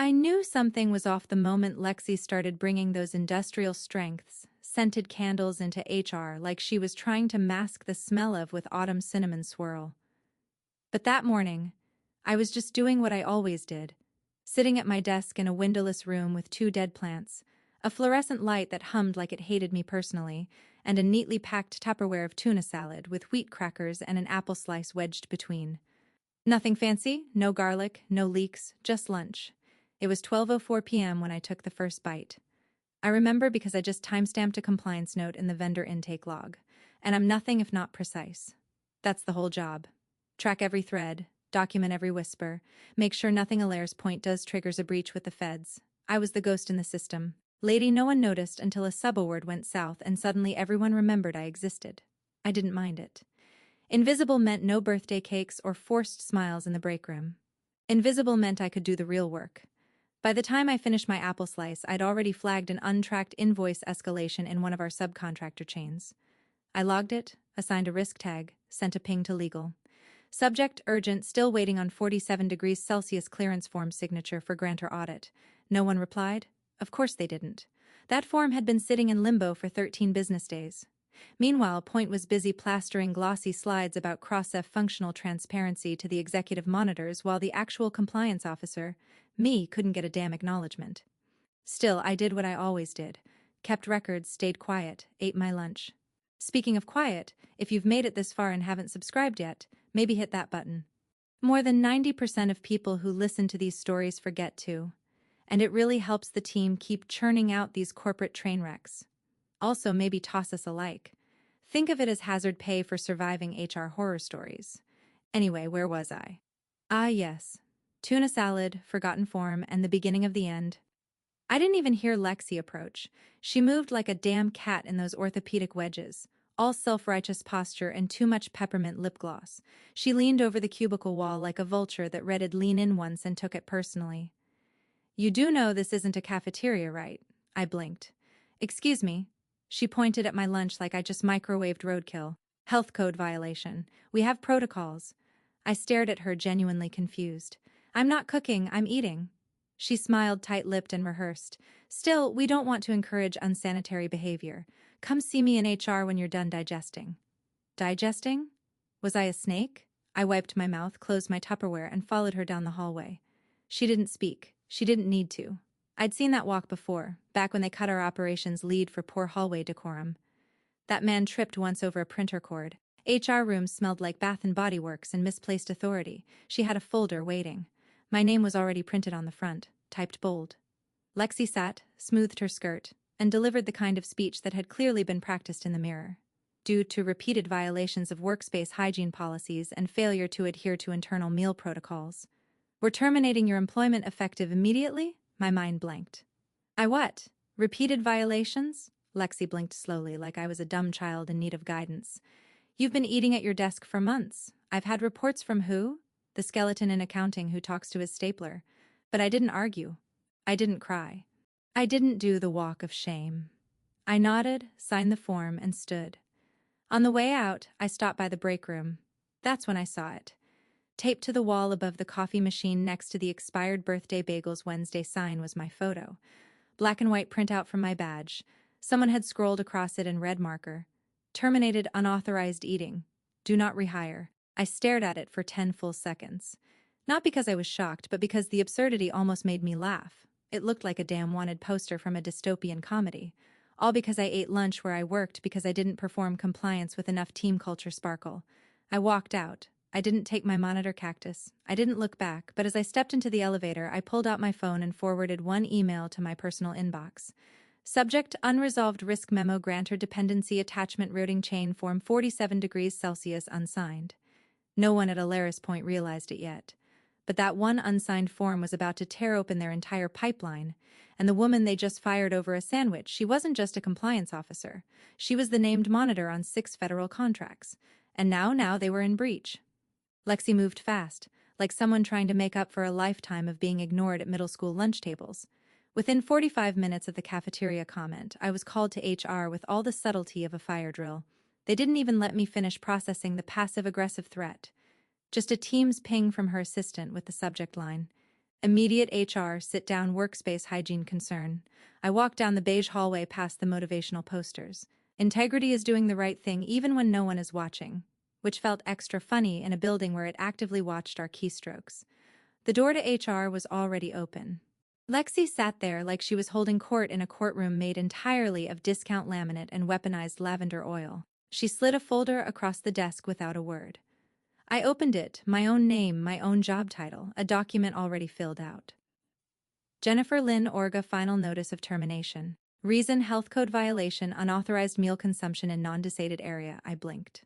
I knew something was off the moment Lexi started bringing those industrial strengths, scented candles into HR like she was trying to mask the smell of with autumn cinnamon swirl. But that morning, I was just doing what I always did, sitting at my desk in a windowless room with two dead plants, a fluorescent light that hummed like it hated me personally, and a neatly packed Tupperware of tuna salad with wheat crackers and an apple slice wedged between. Nothing fancy, no garlic, no leeks, just lunch. It was 12:04 p.m. when I took the first bite. I remember because I just timestamped a compliance note in the vendor intake log, and I'm nothing if not precise. That's the whole job. Track every thread, document every whisper, make sure nothing Alaire's point does triggers a breach with the feds. I was the ghost in the system. Lady no one noticed until a subaward went south and suddenly everyone remembered I existed. I didn't mind it. Invisible meant no birthday cakes or forced smiles in the break room. Invisible meant I could do the real work. By the time I finished my apple slice, I'd already flagged an untracked invoice escalation in one of our subcontractor chains. I logged it, assigned a risk tag, sent a ping to legal. Subject urgent, still waiting on 47 degrees Celsius clearance form signature for grantor audit. No one replied? Of course they didn't. That form had been sitting in limbo for 13 business days. Meanwhile, Point was busy plastering glossy slides about cross-F functional transparency to the executive monitors while the actual compliance officer, me, couldn't get a damn acknowledgement. Still, I did what I always did. Kept records, stayed quiet, ate my lunch. Speaking of quiet, if you've made it this far and haven't subscribed yet, maybe hit that button. More than 90% of people who listen to these stories forget to. And it really helps the team keep churning out these corporate train wrecks. Also, maybe toss us a like. Think of it as hazard pay for surviving HR horror stories. Anyway, where was I? Ah, yes. Tuna salad, forgotten form, and the beginning of the end. I didn't even hear Lexi approach. She moved like a damn cat in those orthopedic wedges, all self-righteous posture and too much peppermint lip gloss. She leaned over the cubicle wall like a vulture that read "lean in" once and took it personally. You do know this isn't a cafeteria, right? I blinked. Excuse me. She pointed at my lunch like I just microwaved roadkill. Health code violation. We have protocols. I stared at her, genuinely confused. I'm not cooking, I'm eating. She smiled, tight-lipped, and rehearsed. Still, we don't want to encourage unsanitary behavior. Come see me in HR when you're done digesting. Digesting? Was I a snake? I wiped my mouth, closed my Tupperware, and followed her down the hallway. She didn't speak. She didn't need to. I'd seen that walk before, back when they cut our operations lead for poor hallway decorum. That man tripped once over a printer cord. HR room smelled like Bath and Body Works and misplaced authority. She had a folder waiting. My name was already printed on the front, typed bold. Lexi sat, smoothed her skirt, and delivered the kind of speech that had clearly been practiced in the mirror. Due to repeated violations of workspace hygiene policies and failure to adhere to internal meal protocols. We're terminating your employment effective immediately? My mind blanked. I what? Repeated violations? Lexi blinked slowly, like I was a dumb child in need of guidance. You've been eating at your desk for months. I've had reports from who? The skeleton in accounting who talks to his stapler. But I didn't argue. I didn't cry. I didn't do the walk of shame. I nodded, signed the form, and stood. On the way out, I stopped by the break room. That's when I saw it. Taped to the wall above the coffee machine next to the expired birthday bagels Wednesday sign was my photo. Black and white printout from my badge. Someone had scrolled across it in red marker. Terminated unauthorized eating. Do not rehire. I stared at it for 10 full seconds. Not because I was shocked, but because the absurdity almost made me laugh. It looked like a damn wanted poster from a dystopian comedy. All because I ate lunch where I worked because I didn't perform compliance with enough team culture sparkle. I walked out. I didn't take my monitor cactus. I didn't look back, but as I stepped into the elevator, I pulled out my phone and forwarded one email to my personal inbox. Subject: Unresolved Risk Memo Grantor Dependency Attachment Routing Chain Form 47 degrees Celsius unsigned. No one at Alaire's Point realized it yet. But that one unsigned form was about to tear open their entire pipeline, and the woman they just fired over a sandwich, she wasn't just a compliance officer. She was the named monitor on 6 federal contracts. And now they were in breach. Lexi moved fast, like someone trying to make up for a lifetime of being ignored at middle school lunch tables. Within 45 minutes of the cafeteria comment, I was called to HR with all the subtlety of a fire drill. They didn't even let me finish processing the passive-aggressive threat. Just a Teams ping from her assistant with the subject line, Immediate HR, sit-down workspace hygiene concern. I walked down the beige hallway past the motivational posters. Integrity is doing the right thing even when no one is watching, which felt extra funny in a building where it actively watched our keystrokes. The door to HR was already open. Lexi sat there like she was holding court in a courtroom made entirely of discount laminate and weaponized lavender oil. She slid a folder across the desk without a word. I opened it, my own name, my own job title, a document already filled out. Jennifer Lynn Orga, final notice of termination. Reason: health code violation, unauthorized meal consumption in non-designated area. I blinked.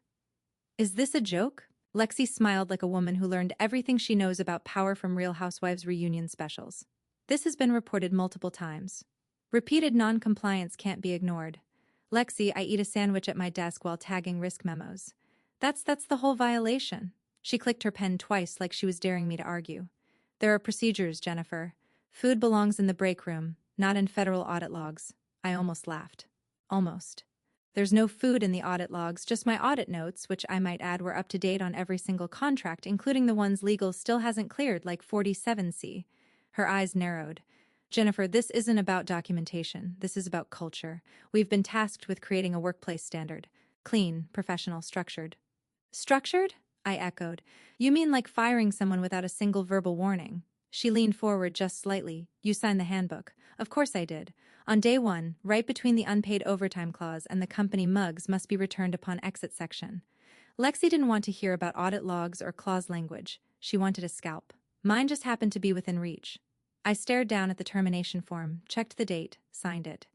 Is this a joke? Lexi smiled like a woman who learned everything she knows about power from Real Housewives reunion specials. This has been reported multiple times. Repeated non-compliance can't be ignored. Lexi, I eat a sandwich at my desk while tagging risk memos. That's the whole violation. She clicked her pen twice like she was daring me to argue. There are procedures, Jennifer. Food belongs in the break room, not in federal audit logs. I almost laughed. Almost. There's no food in the audit logs, just my audit notes, which I might add were up to date on every single contract, including the ones legal still hasn't cleared, like 47C. Her eyes narrowed. Jennifer, this isn't about documentation. This is about culture. We've been tasked with creating a workplace standard. Clean, professional, structured. Structured? I echoed. You mean like firing someone without a single verbal warning? She leaned forward just slightly. You signed the handbook. Of course I did. On day one, right between the unpaid overtime clause and the company mugs must be returned upon exit section. Lexi didn't want to hear about audit logs or clause language. She wanted a scalp. Mine just happened to be within reach. I stared down at the termination form, checked the date, signed it.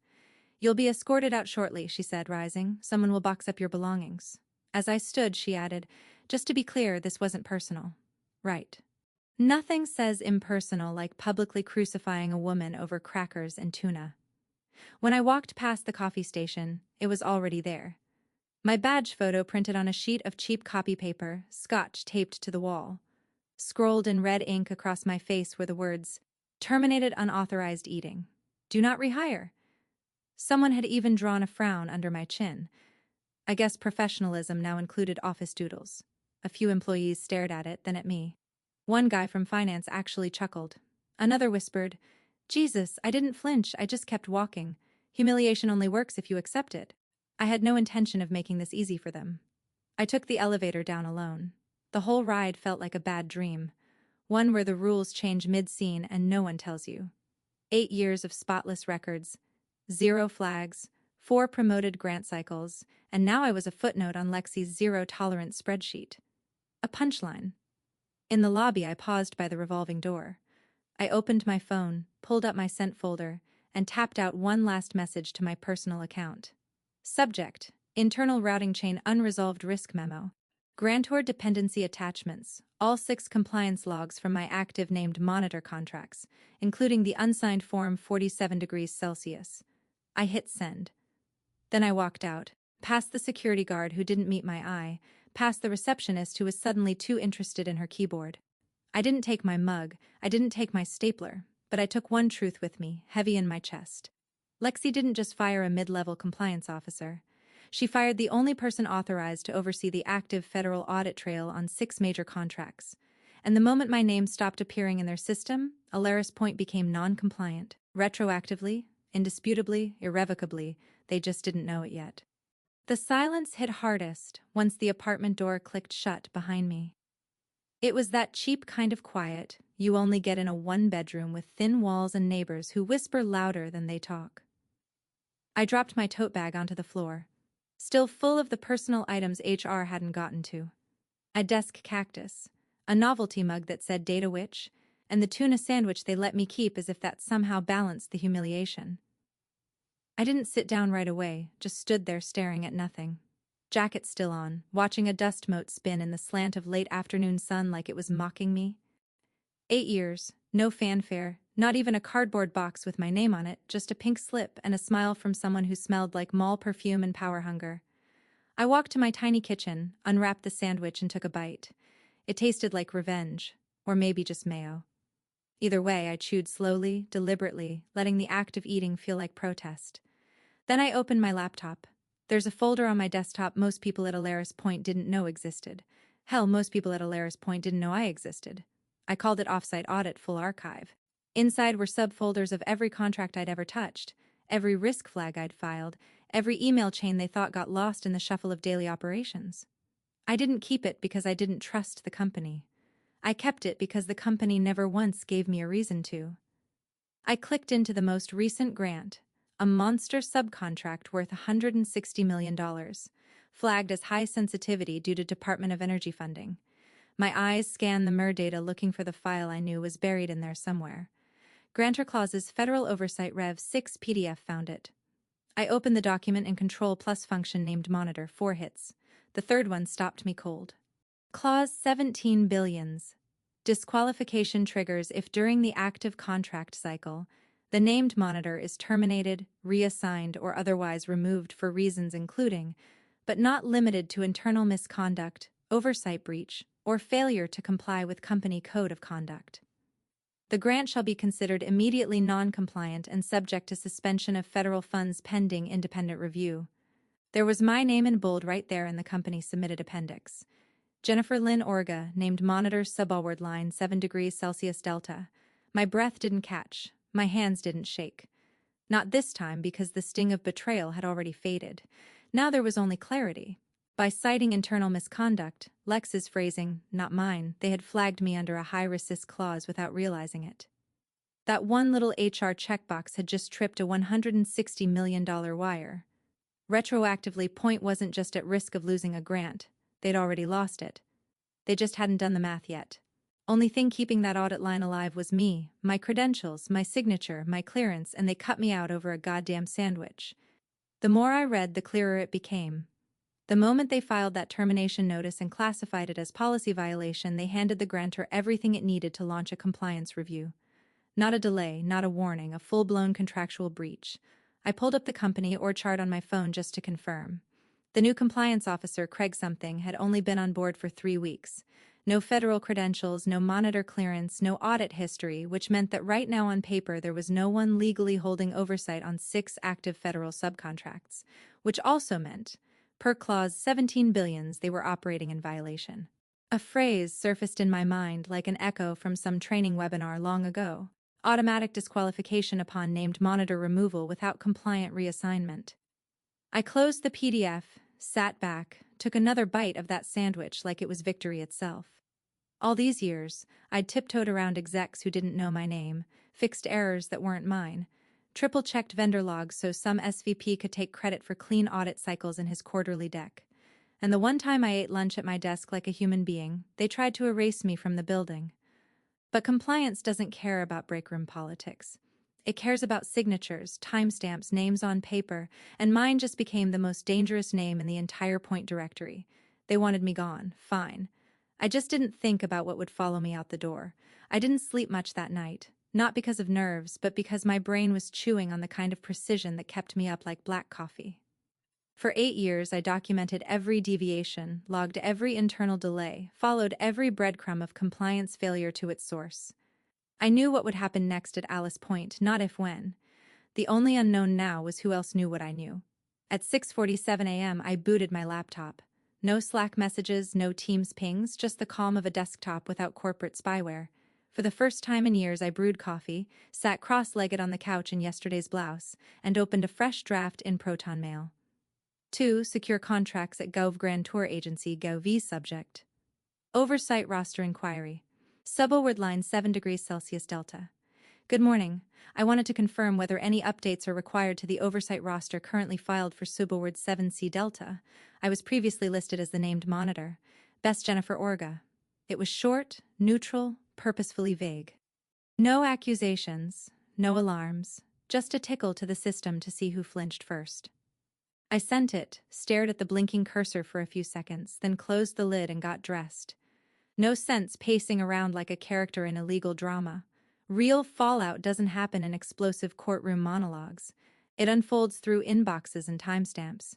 You'll be escorted out shortly, she said, rising. Someone will box up your belongings. As I stood, she added, just to be clear, this wasn't personal. Right. Nothing says impersonal like publicly crucifying a woman over crackers and tuna. When I walked past the coffee station, it was already there. My badge photo printed on a sheet of cheap copy paper, scotch taped to the wall. Scrolled in red ink across my face were the words, terminated unauthorized eating. Do not rehire. Someone had even drawn a frown under my chin. I guess professionalism now included office doodles. A few employees stared at it, then at me. One guy from finance actually chuckled. Another whispered, Jesus, I didn't flinch, I just kept walking. Humiliation only works if you accept it. I had no intention of making this easy for them. I took the elevator down alone. The whole ride felt like a bad dream. One where the rules change mid-scene and no one tells you. 8 years of spotless records, 0 flags, 4 promoted grant cycles, and now I was a footnote on Lexi's zero-tolerance spreadsheet. A punchline. In the lobby, I paused by the revolving door. I opened my phone, pulled up my sent folder, and tapped out one last message to my personal account. Subject: Internal routing chain unresolved risk memo. Grantor dependency attachments, all 6 compliance logs from my active named monitor contracts, including the unsigned form 47 degrees Celsius. I hit send. Then I walked out, past the security guard who didn't meet my eye, past the receptionist who was suddenly too interested in her keyboard. I didn't take my mug, I didn't take my stapler, but I took one truth with me, heavy in my chest. Lexi didn't just fire a mid-level compliance officer. She fired the only person authorized to oversee the active federal audit trail on 6 major contracts. And the moment my name stopped appearing in their system, Alaris Point became non-compliant. Retroactively, indisputably, irrevocably, they just didn't know it yet. The silence hit hardest once the apartment door clicked shut behind me. It was that cheap kind of quiet you only get in a one-bedroom with thin walls and neighbors who whisper louder than they talk. I dropped my tote bag onto the floor, still full of the personal items HR hadn't gotten to. A desk cactus, a novelty mug that said Data Witch, and the tuna sandwich they let me keep as if that somehow balanced the humiliation. I didn't sit down right away, just stood there staring at nothing. Jacket still on, watching a dust mote spin in the slant of late afternoon sun like it was mocking me. 8 years, no fanfare, not even a cardboard box with my name on it, just a pink slip and a smile from someone who smelled like mall perfume and power hunger. I walked to my tiny kitchen, unwrapped the sandwich and took a bite. It tasted like revenge, or maybe just mayo. Either way, I chewed slowly, deliberately, letting the act of eating feel like protest. Then I opened my laptop. There's a folder on my desktop most people at Alaris Point didn't know existed. Hell, most people at Alaris Point didn't know I existed. I called it Offsite Audit Full Archive. Inside were subfolders of every contract I'd ever touched, every risk flag I'd filed, every email chain they thought got lost in the shuffle of daily operations. I didn't keep it because I didn't trust the company. I kept it because the company never once gave me a reason to. I clicked into the most recent grant, a monster subcontract worth $160 million, flagged as high sensitivity due to Department of Energy funding. My eyes scanned the MER data looking for the file I knew was buried in there somewhere. Grantor Clause's Federal Oversight Rev 6 PDF found it. I opened the document in Control Plus function named Monitor, 4 hits. The third one stopped me cold. Clause 17 billions. Disqualification triggers if during the active contract cycle, the named monitor is terminated, reassigned, or otherwise removed for reasons including, but not limited to internal misconduct, oversight breach, or failure to comply with company code of conduct. The grant shall be considered immediately non-compliant and subject to suspension of federal funds pending independent review. There was my name in bold right there in the company submitted appendix. Jennifer Lynn Orga, named monitor subaward line 7 degrees Celsius delta. My breath didn't catch. My hands didn't shake. Not this time because the sting of betrayal had already faded. Now there was only clarity. By citing internal misconduct, Lex's phrasing, not mine, they had flagged me under a high-risk clause without realizing it. That one little HR checkbox had just tripped a $160 million wire. Retroactively, Point wasn't just at risk of losing a grant. They'd already lost it. They just hadn't done the math yet. Only thing keeping that audit line alive was me, my credentials, my signature, my clearance, and they cut me out over a goddamn sandwich. The more I read, the clearer it became. The moment they filed that termination notice and classified it as policy violation, they handed the grantor everything it needed to launch a compliance review. Not a delay, not a warning, a full-blown contractual breach. I pulled up the company org chart on my phone just to confirm. The new compliance officer, Craig something, had only been on board for 3 weeks. No federal credentials, no monitor clearance, no audit history, which meant that right now on paper there was no one legally holding oversight on 6 active federal subcontracts, which also meant, per clause 17 billions, they were operating in violation. A phrase surfaced in my mind like an echo from some training webinar long ago. Automatic disqualification upon named monitor removal without compliant reassignment. I closed the PDF, sat back, took another bite of that sandwich like it was victory itself. All these years, I'd tiptoed around execs who didn't know my name, fixed errors that weren't mine, triple-checked vendor logs so some SVP could take credit for clean audit cycles in his quarterly deck. And the one time I ate lunch at my desk like a human being, they tried to erase me from the building. But compliance doesn't care about breakroom politics. It cares about signatures, timestamps, names on paper, and mine just became the most dangerous name in the entire Point directory. They wanted me gone, fine. I just didn't think about what would follow me out the door. I didn't sleep much that night, not because of nerves, but because my brain was chewing on the kind of precision that kept me up like black coffee. For 8 years, I documented every deviation, logged every internal delay, followed every breadcrumb of compliance failure to its source. I knew what would happen next at Alice Point, not if when. The only unknown now was who else knew what I knew. At 6:47 a.m., I booted my laptop. No Slack messages, no Teams pings, just the calm of a desktop without corporate spyware. For the first time in years, I brewed coffee, sat cross-legged on the couch in yesterday's blouse, and opened a fresh draft in Proton Mail. 2. Secure contracts at Gov Grantor Agency Gov subject. Oversight roster inquiry. Subaward line 7 degrees Celsius delta. Good morning. I wanted to confirm whether any updates are required to the oversight roster currently filed for Subaward 7C delta. I was previously listed as the named monitor. Best Jennifer Orga. It was short, neutral, purposefully vague. No accusations, no alarms, just a tickle to the system to see who flinched first. I sent it, stared at the blinking cursor for a few seconds, then closed the lid and got dressed. No sense pacing around like a character in a legal drama. Real fallout doesn't happen in explosive courtroom monologues. It unfolds through inboxes and timestamps.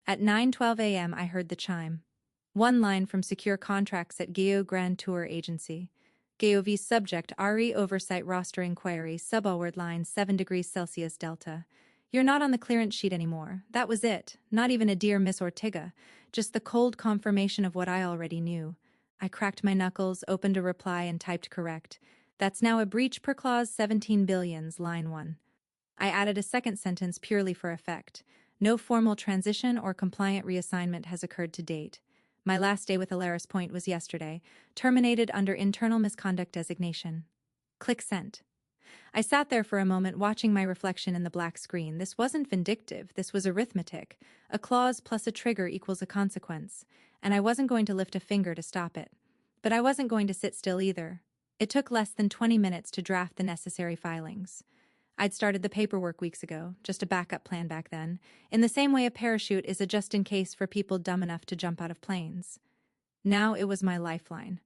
At 9:12 a.m. I heard the chime. One line from Secure Contracts at Geo Grand Tour Agency. GOV subject RE Oversight Roster Inquiry Subaward line 7 degrees Celsius delta. You're not on the clearance sheet anymore. That was it. Not even a dear Miss Ortega. Just the cold confirmation of what I already knew. I cracked my knuckles, opened a reply, and typed correct. That's now a breach per clause 17 billions, line 1. I added a second sentence purely for effect. No formal transition or compliant reassignment has occurred to date. My last day with Alaris Point was yesterday, terminated under internal misconduct designation. Click send. I sat there for a moment watching my reflection in the black screen. This wasn't vindictive, this was arithmetic. A clause plus a trigger equals a consequence, and I wasn't going to lift a finger to stop it. But I wasn't going to sit still either. It took less than 20 minutes to draft the necessary filings. I'd started the paperwork weeks ago, just a backup plan back then, in the same way a parachute is a just-in-case for people dumb enough to jump out of planes. Now it was my lifeline.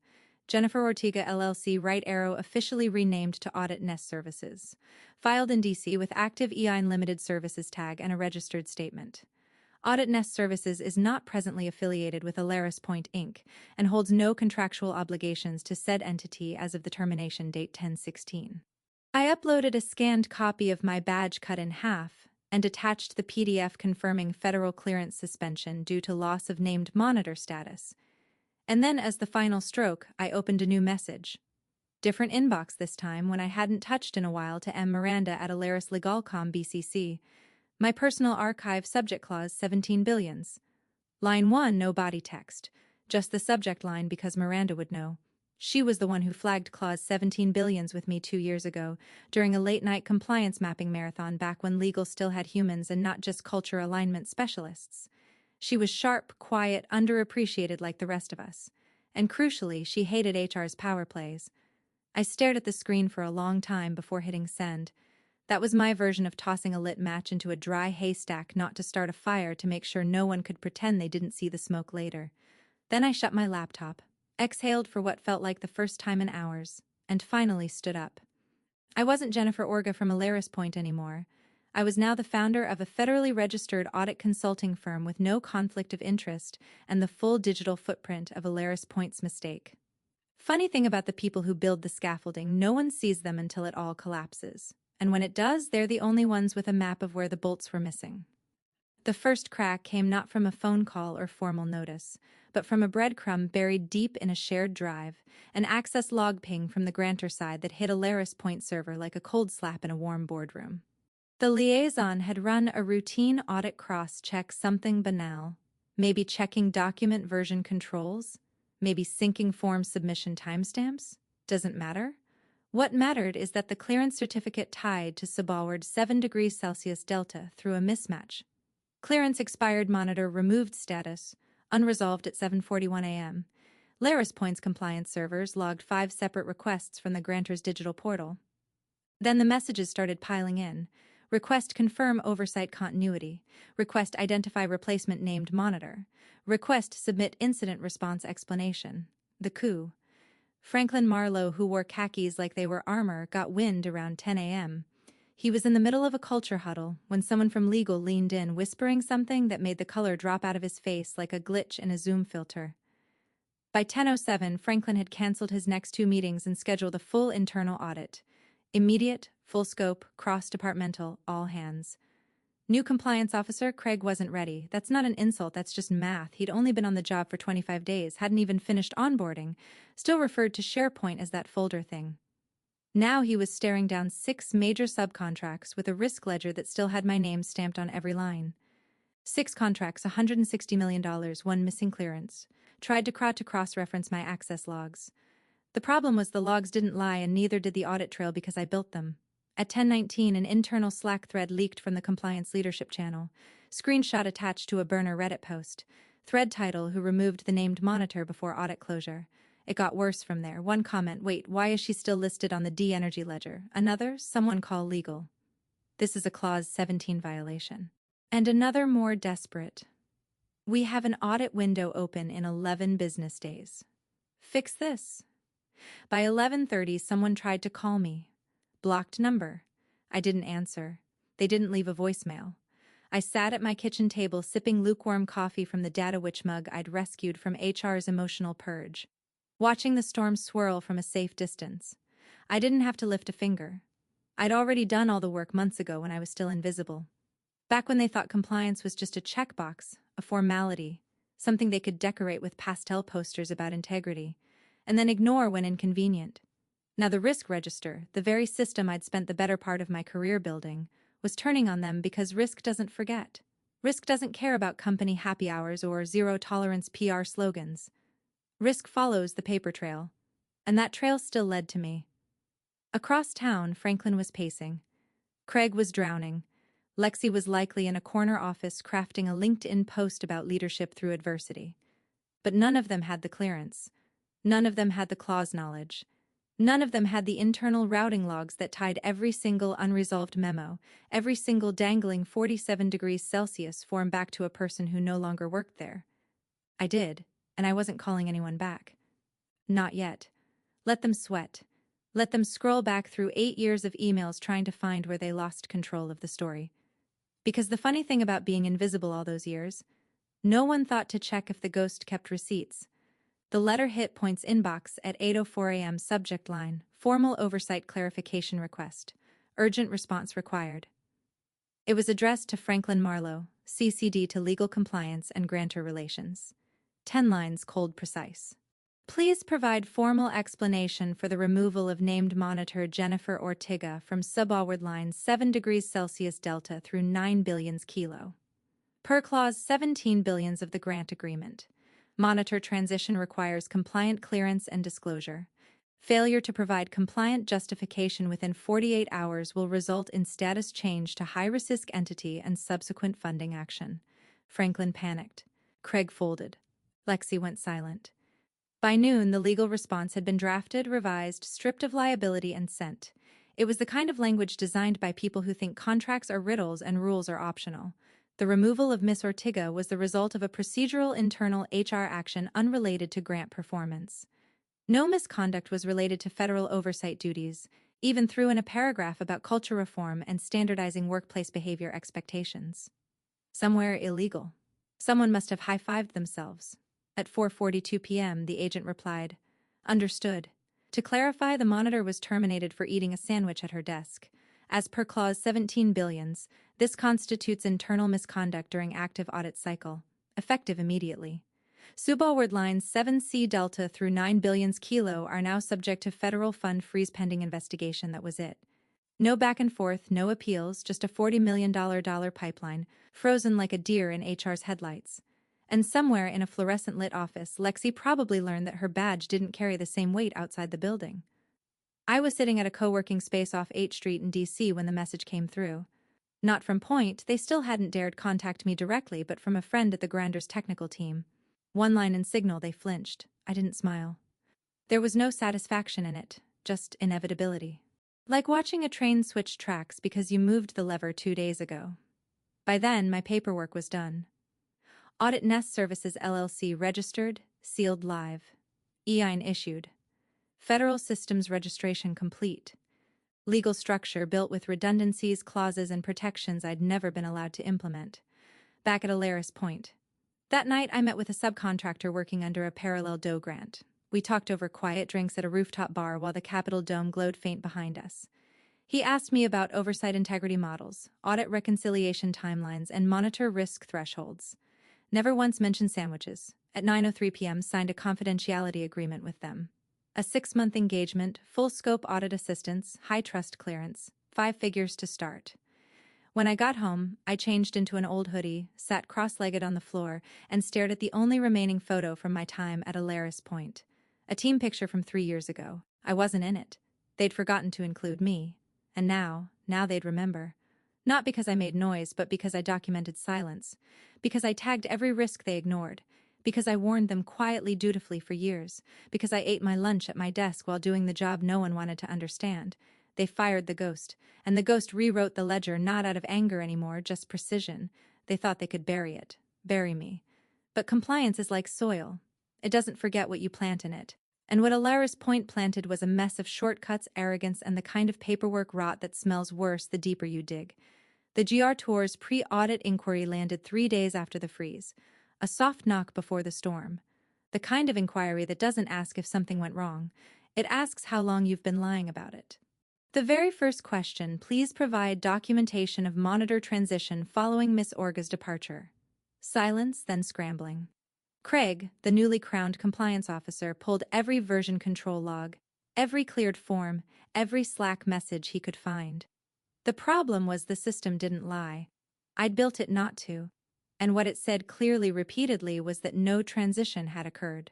Jennifer Ortega LLC Right Arrow officially renamed to Audit Nest Services. Filed in D.C. with active EIN Limited Services tag and a registered statement. Audit Nest Services is not presently affiliated with Alaris Point, Inc. and holds no contractual obligations to said entity as of the termination date 10/16. I uploaded a scanned copy of my badge cut in half and attached the PDF confirming federal clearance suspension due to loss of named monitor status. And then, as the final stroke, I opened a new message. Different inbox this time, when I hadn't touched in a while, to M. Miranda at Alaris Legalcom BCC. My personal archive subject clause 17 billions. Line 1, no body text. Just the subject line because Miranda would know. She was the one who flagged clause 17 billions with me 2 years ago, during a late-night compliance mapping marathon back when legal still had humans and not just culture alignment specialists. She was sharp, quiet, underappreciated like the rest of us. And crucially, she hated HR's power plays. I stared at the screen for a long time before hitting send. That was my version of tossing a lit match into a dry haystack not to start a fire to make sure no one could pretend they didn't see the smoke later. Then I shut my laptop, exhaled for what felt like the first time in hours, and finally stood up. I wasn't Jennifer Orga from Alaris Point anymore. I was now the founder of a federally registered audit consulting firm with no conflict of interest and the full digital footprint of Alaris Point's mistake. Funny thing about the people who build the scaffolding, no one sees them until it all collapses. And when it does, they're the only ones with a map of where the bolts were missing. The first crack came not from a phone call or formal notice, but from a breadcrumb buried deep in a shared drive, an access log ping from the grantor side that hit Alaris Point server like a cold slap in a warm boardroom. The liaison had run a routine audit cross-check, something banal, maybe checking document version controls, maybe syncing form submission timestamps. Doesn't matter. What mattered is that the clearance certificate tied to subalward 7 degrees Celsius delta through a mismatch. Clearance expired monitor removed status, unresolved at 7:41 a.m. Alaris Point's compliance servers logged 5 separate requests from the grantor's digital portal. Then the messages started piling in. Request confirm oversight continuity. Request identify replacement named monitor. Request submit incident response explanation. The coup. Franklin Marlowe, who wore khakis like they were armor, got wind around 10 a.m. He was in the middle of a culture huddle when someone from legal leaned in, whispering something that made the color drop out of his face like a glitch in a Zoom filter. By 10:07, Franklin had canceled his next 2 meetings and scheduled a full internal audit. Immediate, full scope, cross-departmental, all hands. New compliance officer, Craig wasn't ready. That's not an insult, that's just math. He'd only been on the job for 25 days, hadn't even finished onboarding, still referred to SharePoint as that folder thing. Now he was staring down 6 major subcontracts with a risk ledger that still had my name stamped on every line. 6 contracts, $160 million, 1 missing clearance. Tried to cross-reference my access logs. The problem was the logs didn't lie and neither did the audit trail because I built them. At 10:19, an internal Slack thread leaked from the compliance leadership channel. Screenshot attached to a burner Reddit post. Thread title, who removed the named monitor before audit closure. It got worse from there. One comment, wait, why is she still listed on the D-Energy ledger? Another, someone call legal. This is a clause 17 violation. And another more desperate. We have an audit window open in 11 business days. Fix this. By 11:30, someone tried to call me. Blocked number. I didn't answer. They didn't leave a voicemail. I sat at my kitchen table sipping lukewarm coffee from the Data Witch mug I'd rescued from HR's emotional purge, watching the storm swirl from a safe distance. I didn't have to lift a finger. I'd already done all the work months ago when I was still invisible. Back when they thought compliance was just a checkbox, a formality, something they could decorate with pastel posters about integrity. and then ignore when inconvenient. Now the risk register, the very system I'd spent the better part of my career building, was turning on them because Risk doesn't forget. Risk doesn't care about company happy hours or zero-tolerance PR slogans. Risk follows the paper trail, and that trail still led to me. Across town, Franklin was pacing. Craig was drowning. Lexi was likely in a corner office crafting a LinkedIn post about leadership through adversity. But none of them had the clearance. None of them had the clause knowledge. None of them had the internal routing logs that tied every single unresolved memo, every single dangling 47 degrees Celsius form back to a person who no longer worked there. I did, and I wasn't calling anyone back. Not yet. Let them sweat. Let them scroll back through 8 years of emails trying to find where they lost control of the story. Because the funny thing about being invisible all those years, no one thought to check if the ghost kept receipts. The letter hit Point's inbox at 8:04 a.m. Subject line, Formal Oversight Clarification Request. Urgent response required. It was addressed to Franklin Marlowe, CCD to Legal Compliance and Grantor Relations. 10 lines, cold precise. Please provide formal explanation for the removal of named monitor Jennifer Ortega from subaward line 7 degrees Celsius delta through 9 billions kilo. Per clause 17 billions of the grant agreement. Monitor transition requires compliant clearance and disclosure. Failure to provide compliant justification within 48 hours will result in status change to high-risk entity and subsequent funding action. Franklin panicked. Craig folded. Lexi went silent. By noon, the legal response had been drafted, revised, stripped of liability, and sent. It was the kind of language designed by people who think contracts are riddles and rules are optional. The removal of Miss Ortega was the result of a procedural internal HR action unrelated to grant performance. No misconduct was related to federal oversight duties, even threw in a paragraph about culture reform and standardizing workplace behavior expectations. Somewhere illegal. Someone must have high-fived themselves. At 4:42 p.m., the agent replied, "Understood." To clarify, the monitor was terminated for eating a sandwich at her desk. As per clause 17 billions, this constitutes internal misconduct during active audit cycle, effective immediately. Subaward lines 7C delta through 9 billions kilo are now subject to federal fund freeze pending investigation. That was it. No back and forth, no appeals, just a $40 million pipeline, frozen like a deer in HR's headlights. And somewhere in a fluorescent-lit office, Lexi probably learned that her badge didn't carry the same weight outside the building. I was sitting at a co-working space off 8th Street in D.C. when the message came through. Not from Point, they still hadn't dared contact me directly, but from a friend at the Granders technical team. One line in Signal, they flinched. I didn't smile. There was no satisfaction in it, just inevitability. Like watching a train switch tracks because you moved the lever 2 days ago. By then, my paperwork was done. Audit Nest Services LLC registered, sealed live. EIN issued. Federal Systems registration complete. Legal structure built with redundancies, clauses, and protections I'd never been allowed to implement. Back at Alaris Point. That night, I met with a subcontractor working under a parallel DOE grant. We talked over quiet drinks at a rooftop bar while the Capitol dome glowed faint behind us. He asked me about oversight integrity models, audit reconciliation timelines, and monitor risk thresholds. Never once mentioned sandwiches. At 9:03 p.m., signed a confidentiality agreement with them. A 6-month engagement, full-scope audit assistance, high-trust clearance, 5 figures to start. When I got home, I changed into an old hoodie, sat cross-legged on the floor, and stared at the only remaining photo from my time at Alaris Point. A team picture from 3 years ago. I wasn't in it. They'd forgotten to include me. And now they'd remember. Not because I made noise, but because I documented silence. Because I tagged every risk they ignored. Because I warned them quietly, dutifully for years. Because I ate my lunch at my desk while doing the job no one wanted to understand. They fired the ghost, and the ghost rewrote the ledger not out of anger anymore, just precision. They thought they could bury it. Bury me. But compliance is like soil. It doesn't forget what you plant in it. And what Alaris Point planted was a mess of shortcuts, arrogance, and the kind of paperwork rot that smells worse the deeper you dig. The GR Tour's pre-audit inquiry landed 3 days after the freeze. A soft knock before the storm. The kind of inquiry that doesn't ask if something went wrong. It asks how long you've been lying about it. The very first question, please provide documentation of monitor transition following Miss Orga's departure. Silence, then scrambling. Craig, the newly crowned compliance officer, pulled every version control log, every cleared form, every Slack message he could find. The problem was the system didn't lie. I'd built it not to. And what it said clearly repeatedly was that no transition had occurred.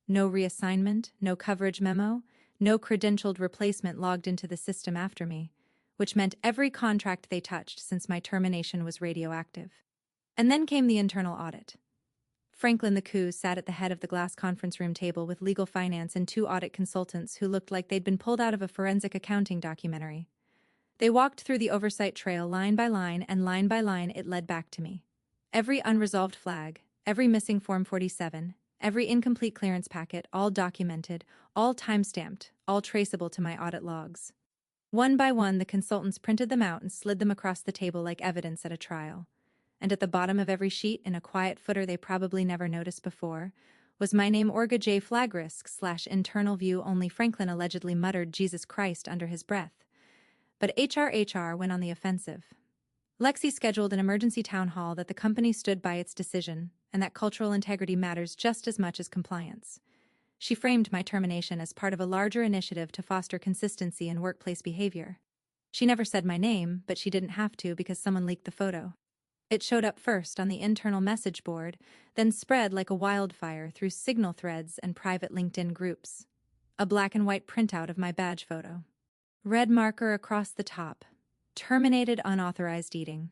No reassignment, no coverage memo, no credentialed replacement logged into the system after me, which meant every contract they touched since my termination was radioactive. And then came the internal audit. Franklin the Coup sat at the head of the glass conference room table with legal finance and two audit consultants who looked like they'd been pulled out of a forensic accounting documentary. They walked through the oversight trail line by line, and line by line it led back to me. Every unresolved flag, every missing Form 47, every incomplete clearance packet, all documented, all time-stamped, all traceable to my audit logs. One by one, the consultants printed them out and slid them across the table like evidence at a trial. And at the bottom of every sheet, in a quiet footer they probably never noticed before, was my name, Orga J. Flag Risk / internal view only. Franklin allegedly muttered Jesus Christ under his breath. But HR went on the offensive. Lexi scheduled an emergency town hall that the company stood by its decision and that cultural integrity matters just as much as compliance. She framed my termination as part of a larger initiative to foster consistency in workplace behavior. She never said my name, but she didn't have to because someone leaked the photo. It showed up first on the internal message board, then spread like a wildfire through Signal threads and private LinkedIn groups. A black and white printout of my badge photo. Red marker across the top. Terminated unauthorized eating.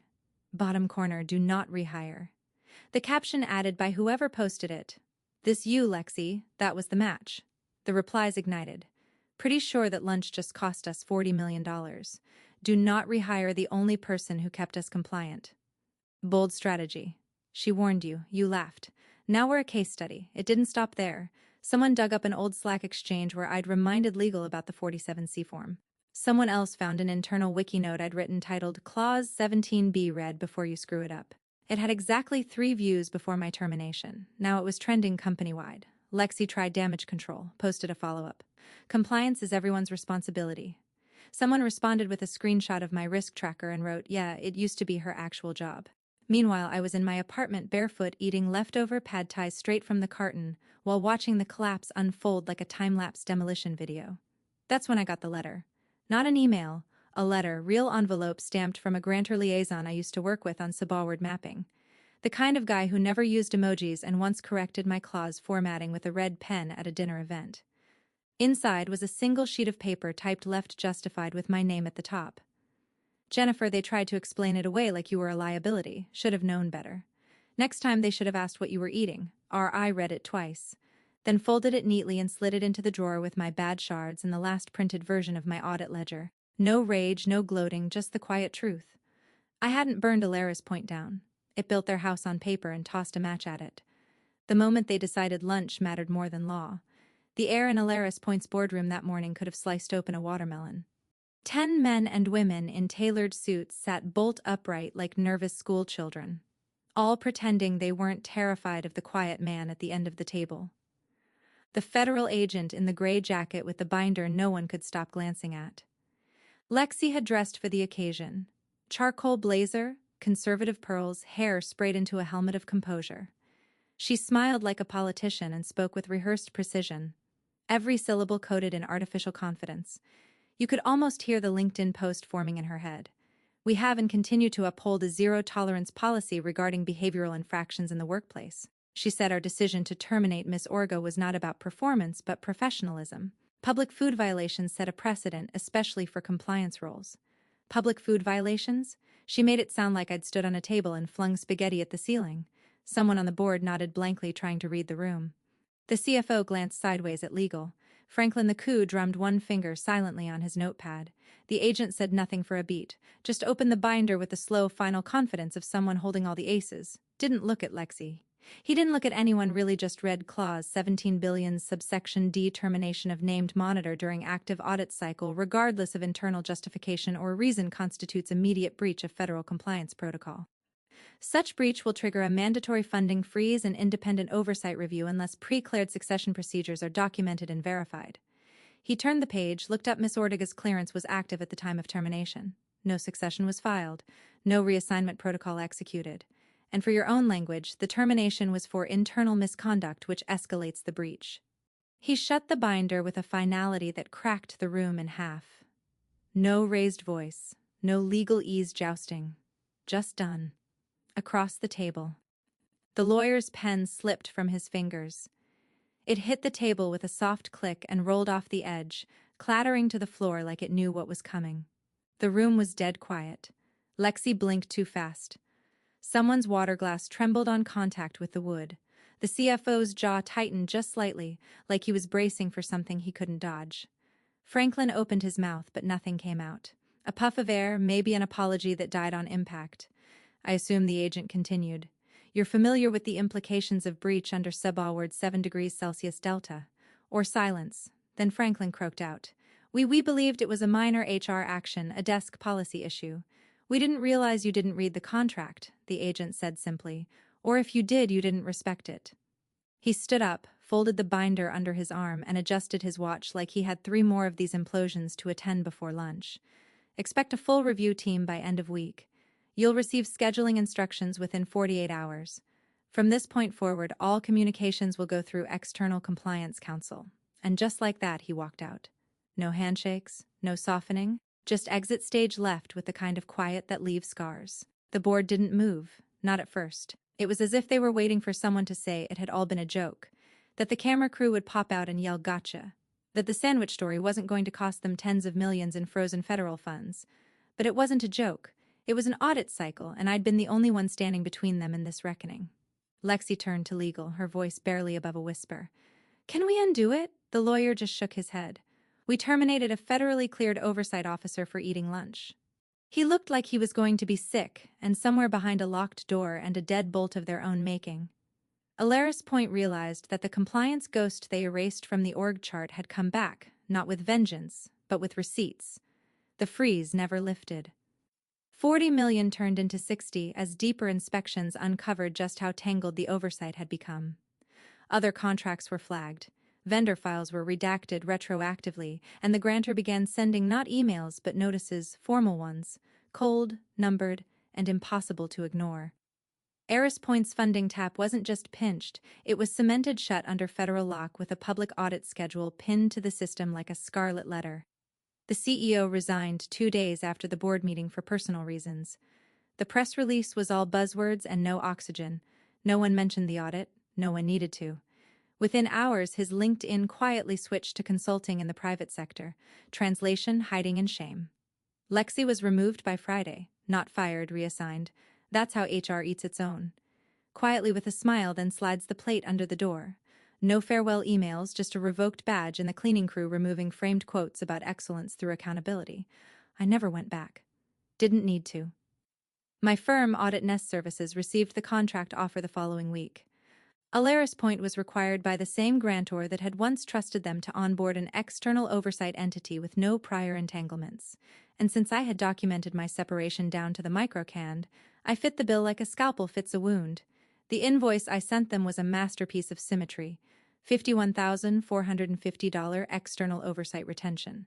Bottom corner, do not rehire. The caption added by whoever posted it. This you, Lexi, that was the match. The replies ignited. Pretty sure that lunch just cost us $40 million. Do not rehire the only person who kept us compliant. Bold strategy. She warned you. You laughed. Now we're a case study. It didn't stop there. Someone dug up an old Slack exchange where I'd reminded legal about the 47C form. Someone else found an internal wiki note I'd written titled Clause 17B read before you screw it up. It had exactly 3 views before my termination. Now it was trending company-wide. Lexi tried damage control, posted a follow-up. Compliance is everyone's responsibility. Someone responded with a screenshot of my risk tracker and wrote, yeah, it used to be her actual job. Meanwhile, I was in my apartment barefoot eating leftover pad thai straight from the carton while watching the collapse unfold like a time-lapse demolition video. That's when I got the letter. Not an email, a letter, real envelope stamped from a grantor liaison I used to work with on Subaward mapping. The kind of guy who never used emojis and once corrected my clause formatting with a red pen at a dinner event. Inside was a single sheet of paper typed left justified with my name at the top. Jennifer, they tried to explain it away like you were a liability. Should have known better. Next time they should have asked what you were eating. I read it twice. Then folded it neatly and slid it into the drawer with my bad shards and the last printed version of my audit ledger. No rage, no gloating, just the quiet truth. I hadn't burned Alaris Point down. It built their house on paper and tossed a match at it. The moment they decided lunch mattered more than law. The air in Alaris Point's boardroom that morning could have sliced open a watermelon. 10 men and women in tailored suits sat bolt upright like nervous schoolchildren, all pretending they weren't terrified of the quiet man at the end of the table. The federal agent in the gray jacket with the binder no one could stop glancing at. Lexi had dressed for the occasion. Charcoal blazer, conservative pearls, hair sprayed into a helmet of composure. She smiled like a politician and spoke with rehearsed precision, every syllable coated in artificial confidence. You could almost hear the LinkedIn post forming in her head. We have and continue to uphold a zero-tolerance policy regarding behavioral infractions in the workplace. She said our decision to terminate Miss Orga was not about performance but professionalism. Public food violations set a precedent, especially for compliance roles. Public food violations? She made it sound like I'd stood on a table and flung spaghetti at the ceiling. Someone on the board nodded blankly, trying to read the room. The CFO glanced sideways at legal. Franklin the Coup drummed one finger silently on his notepad. The agent said nothing for a beat, just opened the binder with the slow, final confidence of someone holding all the aces. Didn't look at Lexi. He didn't look at anyone, really just read Clause 17 billion subsection D termination of named monitor during active audit cycle regardless of internal justification or reason constitutes immediate breach of federal compliance protocol. Such breach will trigger a mandatory funding freeze and independent oversight review unless pre-cleared succession procedures are documented and verified. He turned the page, looked up. Miss Ortega's clearance was active at the time of termination. No succession was filed. No reassignment protocol executed. And for your own language, the termination was for internal misconduct which escalates the breach. He shut the binder with a finality that cracked the room in half. No raised voice, no legalese jousting. Just done. Across the table. The lawyer's pen slipped from his fingers. It hit the table with a soft click and rolled off the edge, clattering to the floor like it knew what was coming. The room was dead quiet. Lexi blinked too fast. Someone's water glass trembled on contact with the wood. The CFO's jaw tightened just slightly, like he was bracing for something he couldn't dodge. Franklin opened his mouth, but nothing came out. A puff of air, maybe an apology that died on impact. I assume the agent continued. You're familiar with the implications of breach under subaward 7 degrees Celsius delta. Or silence. Then Franklin croaked out. We believed it was a minor HR action, a desk policy issue. We didn't realize you didn't read the contract, the agent said simply. Or if you did, you didn't respect it. He stood up, folded the binder under his arm, and adjusted his watch like he had 3 more of these implosions to attend before lunch. Expect a full review team by end of week. You'll receive scheduling instructions within 48 hours. From this point forward, all communications will go through External Compliance Council. And just like that, he walked out. No handshakes, no softening, just exit stage left with the kind of quiet that leaves scars. The board didn't move, not at first. It was as if they were waiting for someone to say it had all been a joke, that the camera crew would pop out and yell gotcha, that the sandwich story wasn't going to cost them tens of millions in frozen federal funds. But it wasn't a joke. It was an audit cycle, and I'd been the only one standing between them in this reckoning. Lexi turned to legal, her voice barely above a whisper. Can we undo it? The lawyer just shook his head. We terminated a federally cleared oversight officer for eating lunch. He looked like he was going to be sick, and somewhere behind a locked door and a deadbolt of their own making. Alaris Point realized that the compliance ghost they erased from the org chart had come back, not with vengeance, but with receipts. The freeze never lifted. 40 million turned into 60 as deeper inspections uncovered just how tangled the oversight had become. Other contracts were flagged. Vendor files were redacted retroactively, and the grantor began sending not emails but notices, formal ones, cold, numbered, and impossible to ignore. Alaris Point's funding tap wasn't just pinched, it was cemented shut under federal lock with a public audit schedule pinned to the system like a scarlet letter. The CEO resigned 2 days after the board meeting for personal reasons. The press release was all buzzwords and no oxygen. No one mentioned the audit, no one needed to. Within hours, his LinkedIn quietly switched to consulting in the private sector, translation, hiding, and shame. Lexi was removed by Friday, not fired, reassigned. That's how HR eats its own. Quietly with a smile, then slides the plate under the door. No farewell emails, just a revoked badge and the cleaning crew removing framed quotes about excellence through accountability. I never went back. Didn't need to. My firm, Audit Nest Services, received the contract offer the following week. Alaris Point was required by the same grantor that had once trusted them to onboard an external oversight entity with no prior entanglements. And since I had documented my separation down to the microcand, I fit the bill like a scalpel fits a wound. The invoice I sent them was a masterpiece of symmetry. $51,450 external oversight retention.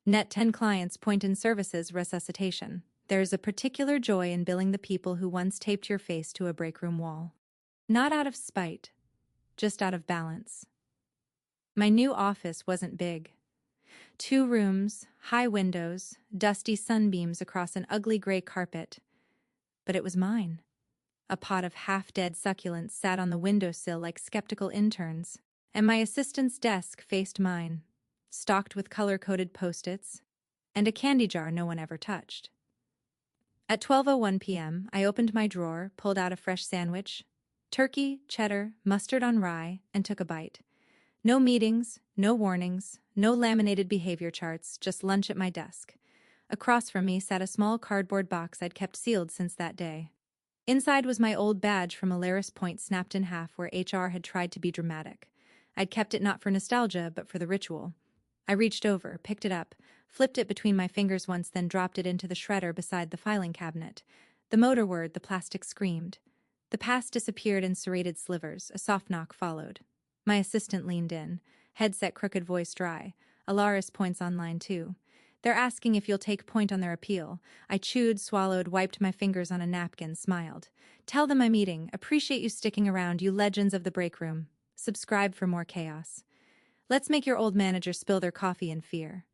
Net 10 clients, Point in Services, resuscitation. There's a particular joy in billing the people who once taped your face to a breakroom wall. Not out of spite, just out of balance. My new office wasn't big. 2 rooms, high windows, dusty sunbeams across an ugly gray carpet. But it was mine. A pot of half-dead succulents sat on the windowsill like skeptical interns, and my assistant's desk faced mine, stocked with color-coded Post-its, and a candy jar no one ever touched. At 12:01 p.m., I opened my drawer, pulled out a fresh sandwich, turkey, cheddar, mustard on rye, and took a bite. No meetings, no warnings, no laminated behavior charts, just lunch at my desk. Across from me sat a small cardboard box I'd kept sealed since that day. Inside was my old badge from Alaris Point snapped in half where HR had tried to be dramatic. I'd kept it not for nostalgia, but for the ritual. I reached over, picked it up, flipped it between my fingers once, then dropped it into the shredder beside the filing cabinet. The motor whirred, the plastic screamed. The past disappeared in serrated slivers. A soft knock followed. My assistant leaned in, headset crooked, voice dry. Alaris Point's online too. They're asking if you'll take point on their appeal. I chewed, swallowed, wiped my fingers on a napkin, smiled. Tell them I'm eating. Appreciate you sticking around, you legends of the break room. Subscribe for more chaos. Let's make your old manager spill their coffee in fear.